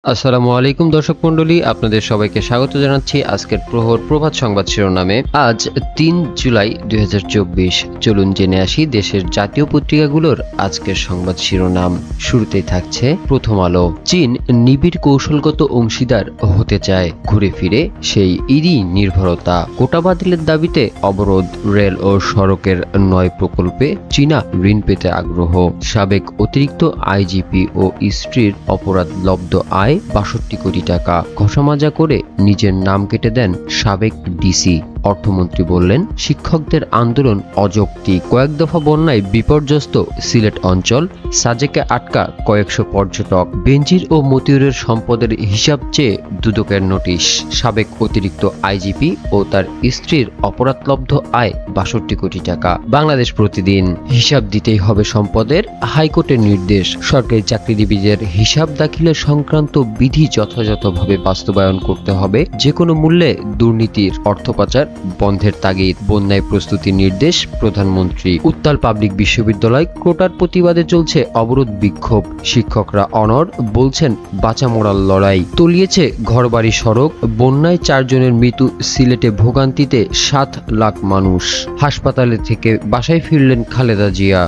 আসসালামু আলাইকুম দর্শক মন্ডলী, আপনাদের সবাইকে স্বাগত জানাচ্ছি আজকের প্রহর প্রভাত সংবাদ শিরোনামে। আজ ৩ জুলাই ২০২৪। চলুন জেনে আসি দেশের জাতীয় পত্রিকাগুলোর আজকের সংবাদ শিরোনাম। শুরুতেই থাকছে প্রথম আলো। চীন নিবিড় কৌশলগত অংশীদার হতে চায়, ঘুরে ফিরে সেই ইরি নির্ভরতা। কোটা বাতিলের দাবিতে অবরোধ, রেল ও সড়কের ৯ প্রকল্পে চীনা ঋণ পেতে আগ্রহ। সাবেক অতিরিক্ত আইজিপি ও স্ত্রীর অপরাধ লব্ধ আয় ৬২ কোটি টাকা। ঘষামাজা করে নিজের নাম কেটে দেন সাবেক ডিসি। অর্থমন্ত্রী বললেন, শিক্ষকদের আন্দোলন অযৌক্তিক। কয়েক দফা বন্যায় বিপর্যস্ত সিলেট অঞ্চল, সাজেকে আটকা কয়েকশো পর্যটক। বেনজির ও মতিউরের সম্পদের হিসাব চেয়ে দুদকের নোটিশ। সাবেক অতিরিক্ত আইজিপি ও তার স্ত্রীর অপরাধলব্ধ আয় ৬২ কোটি টাকা। বাংলাদেশ প্রতিদিন। হিসাব দিতেই হবে সম্পদের, হাইকোর্টের নির্দেশ। সরকারি চাকরিজীবীদের হিসাব দাখিলের সংক্রান্ত বিধি যথাযথভাবে বাস্তবায়ন করতে হবে। যে কোনো মূল্যে দুর্নীতির, অর্থ পাচার বন্ধের তাগিদ। বন্যায় প্রস্তুতি নির্দেশ প্রধানমন্ত্রী। উত্তাল পাবলিক বিশ্ববিদ্যালয়, কোটার প্রতিবাদে চলছে অবরোধ বিক্ষোভ। শিক্ষকরা অনড়, বলছেন বাঁচা মরার লড়াই। তলিয়েছে ঘরবাড়ি, সড়ক। বন্যায় ৪ জনের মৃত্যু। সিলেটে ভোগান্তিতে ৭ লাখ মানুষ। হাসপাতালে থেকে বাসায় ফিরলেন খালেদা জিয়া।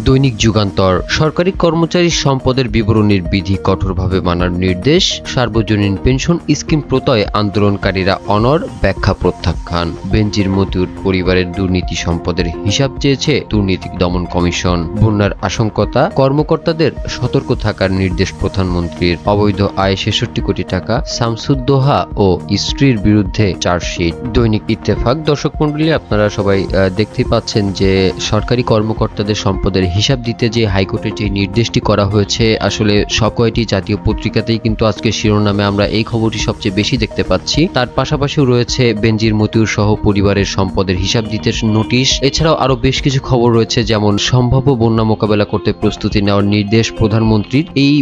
দৈনিক যুগান্তর। সরকারি কর্মচারীর সম্পদের বিবরণীর বিধি কঠোরভাবে মানার নির্দেশ। সার্বজনীন পেনশন স্কিম প্রত্যয়ে আন্দোলনকারীরা অনড়, ব্যাখ্যা প্রত্যাখ্যান। বেনজির মতিউর পরিবারের দুর্নীতি সম্পদের হিসাব চেয়েছে দুর্নীতি দমন কমিশন। বন্যার আশঙ্কতা, কর্মকর্তাদের সতর্ক থাকার নির্দেশ প্রধানমন্ত্রীর। অবৈধ আয় ৬৬ কোটি টাকা। শামসুদ্দোহা ও স্ত্রীর বিরুদ্ধে চার্জশিট। দৈনিক ইত্তেফাক। দর্শক মন্ডলী, আপনারা সবাই দেখতেই পাচ্ছেন যে সরকারি কর্মকর্তাদের সম্পদের হিসাব দিতে যে হাইকোর্টের যে নির্দেশটি করা হয়েছে, আসলে সব কয়টি জাতীয় পত্রিকাতেই কিন্তু আজকে শিরোনামে আমরা এই খবরটি সবচেয়ে বেশি দেখতে পাচ্ছি। তার পাশাপাশিও রয়েছে বেনজির মতিউর সহ পরিবারের সম্পদের হিসাব দিতে নোটিশ। এছাড়াও আরো বেশ কিছু খবর রয়েছে, যেমন সম্ভাব্য বন্যা মোকাবেলা করতে প্রস্তুতি নেওয়ার নির্দেশ প্রধানমন্ত্রীর। এই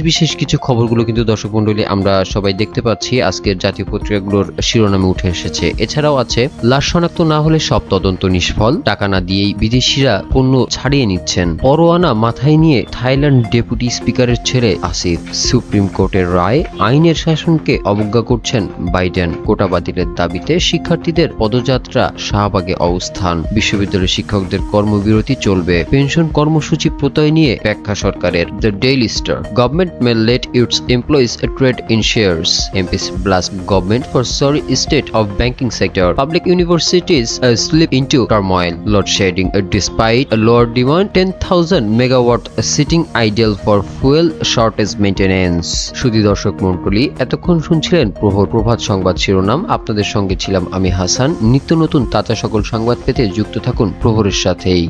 বিশেষ কিছু খবরগুলো কিন্তু দর্শক মন্ডলী আমরা সবাই দেখতে পাচ্ছি আজকের জাতীয় পত্রিকাগুলোর শিরোনামে উঠে এসেছে। এছাড়াও আছে, লাশ শনাক্ত না হলে সব তদন্ত নিষ্ফল। টাকা না দিয়েই বিদেশিরা পণ্য ছাড়িয়ে নিচ্ছেন। পরোয়ানা মাথায় নিয়ে থাইল্যান্ড ডেপুটি স্পিকারের ছেলে আসিফ। সুপ্রিম কোর্টের রায়, আইনের শাসনকে অবজ্ঞা করছেন বাইডেন। কোটা বাতিলের দাবিতে শিক্ষার্থীদের পদযাত্রা, শাহবাগে অবস্থান। বিশ্ববিদ্যালয়ের শিক্ষকদের কর্মবিরতি চলবে। পেনশন কর্মসূচি প্রত্যয় নিয়ে ব্যাখ্যা সরকারের। The Daily Star. Government may let its employees trade in shares. MPs blast government for sorry state of banking sector. Public universities slip into turmoil. Load shedding despite a lower demand. 10,000 megawatt sitting idle for fuel shortage maintenance. সুধী দর্শক মণ্ডলী, এতক্ষণ শুনছিলেন প্রহর প্রভাত সংবাদ শিরোনাম। আপনাদের সঙ্গে ছিলাম আমি হাসান। নিত্য নতুন তাজা সকল সংবাদ পেতে যুক্ত থাকুন প্রহরের সাথেই।